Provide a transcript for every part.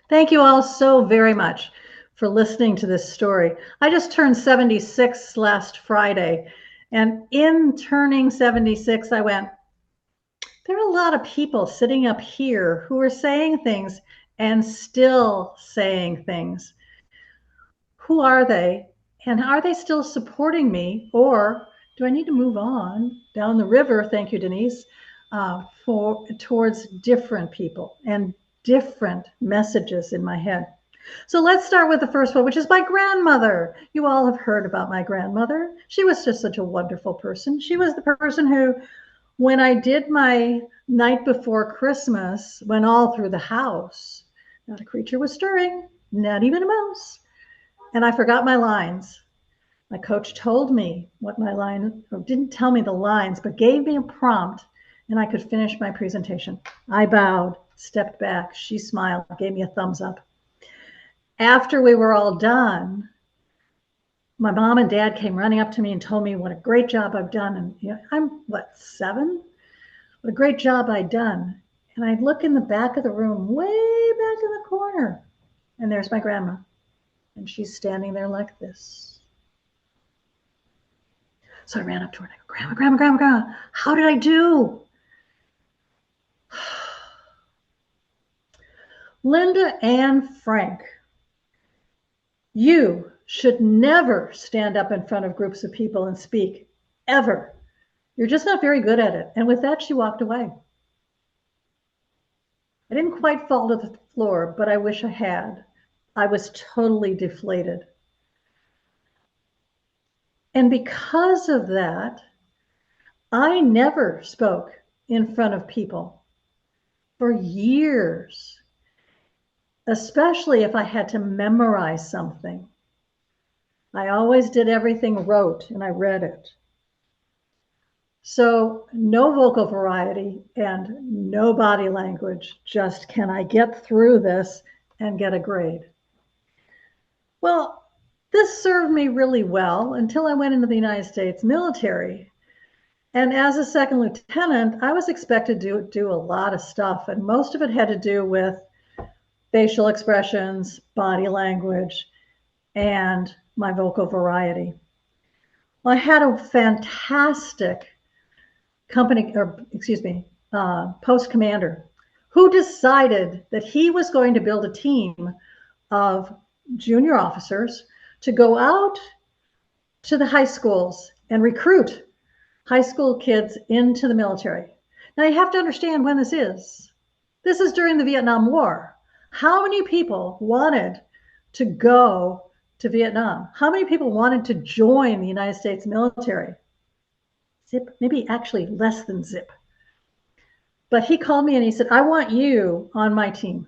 Thank you all so very much for listening to this story. I just turned 76 last Friday, and in turning 76, I went, there are a lot of people sitting up here who are saying things and still saying things. Who are they? And are they still supporting me? Or do I need to move on down the river? Thank you, Denise, towards different people and different messages in my head. So let's start with the first one, which is my grandmother. You all have heard about my grandmother. She was just such a wonderful person. She was the person who, when I did my night before Christmas, went all through the house. Not a creature was stirring, not even a mouse. And I forgot my lines. My coach told me what my line, or didn't tell me the lines, but gave me a prompt, and I could finish my presentation. I bowed, stepped back. She smiled, gave me a thumbs up. After we were all done, my mom and dad came running up to me and told me what a great job I've done. And I'm, 7? What a great job I'd done. And I look in the back of the room, way back in the corner, and there's my grandma. And she's standing there like this. So I ran up to her and I go, Grandma, how did I do? Linda Ann Frank, you should never stand up in front of groups of people and speak, ever. You're just not very good at it. And with that, she walked away. I didn't quite fall to the floor, but I wish I had. I was totally deflated. And because of that, I never spoke in front of people for years, especially if I had to memorize something. I always did everything rote and I read it. So no vocal variety and no body language, just can I get through this and get a grade? Well, this served me really well until I went into the United States military. And as a second lieutenant, I was expected to do a lot of stuff, and most of it had to do with facial expressions, body language, and my vocal variety. Well, I had a fantastic post commander who decided that he was going to build a team of junior officers to go out to the high schools and recruit high school kids into the military. Now you have to understand when this is. This is during the Vietnam War. How many people wanted to go to Vietnam? How many people wanted to join the United States military? Zip, maybe actually less than zip. But he called me and he said, I want you on my team.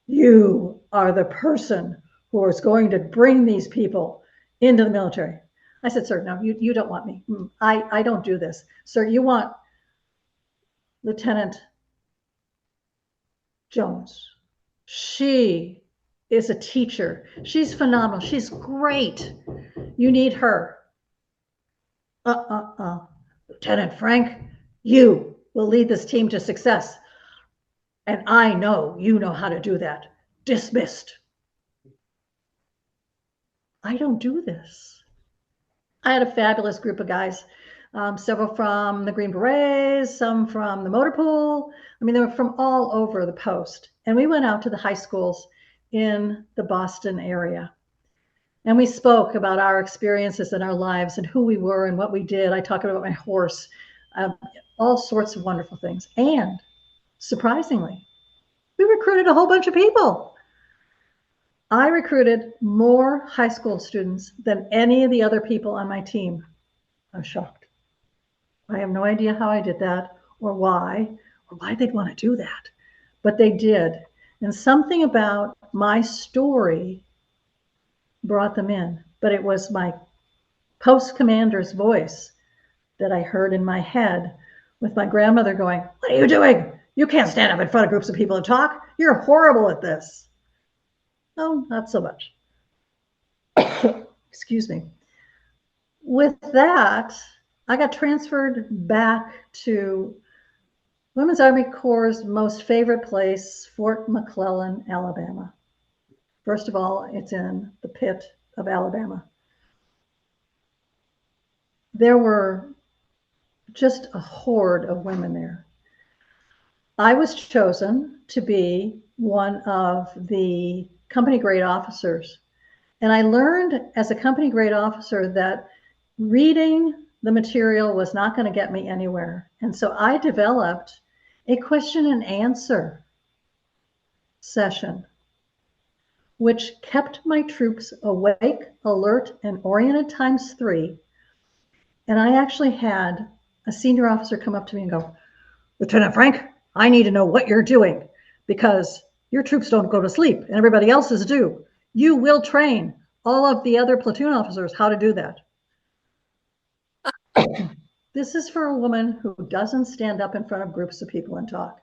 You are the person who is going to bring these people into the military. I said, sir, no, you don't want me. I don't do this. Sir, you want Lieutenant Jones. She is a teacher. She's phenomenal. She's great. You need her. Lieutenant Frank, you will lead this team to success. And I know you know how to do that. Dismissed. I don't do this. I had a fabulous group of guys, several from the Green Berets, some from the motor pool. I mean, they were from all over the post. And we went out to the high schools in the Boston area. And we spoke about our experiences in our lives and who we were and what we did. I talked about my horse, all sorts of wonderful things. And surprisingly, we recruited a whole bunch of people. I recruited more high school students than any of the other people on my team. I'm shocked. I have no idea how I did that or why they'd want to do that, but they did. And something about my story brought them in, but it was my post commander's voice that I heard in my head with my grandmother going, what are you doing? You can't stand up in front of groups of people and talk. You're horrible at this. Oh, not so much. Excuse me. With that, I got transferred back to Women's Army Corps' most favorite place, Fort McClellan, Alabama. First of all, it's in the pit of Alabama. There were just a horde of women there. I was chosen to be one of the company grade officers. And I learned as a company grade officer that reading the material was not going to get me anywhere. And so I developed a question and answer session, which kept my troops awake, alert, and oriented times 3. And I actually had a senior officer come up to me and go, "Lieutenant Frank, I need to know what you're doing because your troops don't go to sleep and everybody else's do. You will train all of the other platoon officers how to do that." This is for a woman who doesn't stand up in front of groups of people and talk.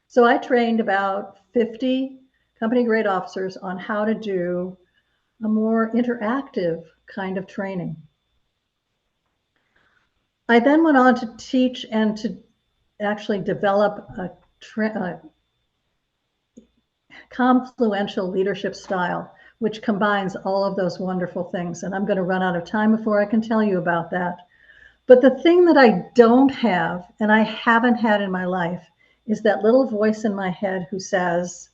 So I trained about 50 company grade officers on how to do a more interactive kind of training. I then went on to teach and to actually develop a confluential leadership style, which combines all of those wonderful things. And I'm going to run out of time before I can tell you about that. But the thing that I don't have, and I haven't had in my life, is that little voice in my head who says,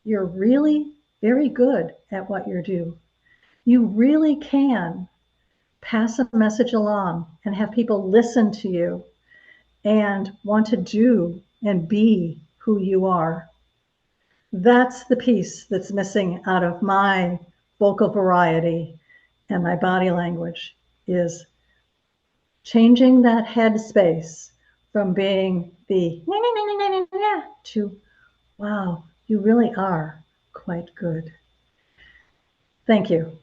"You're really very good at what you do. You really can pass a message along and have people listen to you and want to do and be who you are." That's the piece that's missing out of my vocal variety and my body language, is changing that head space from being the to, "Wow, you really are quite good." Thank you.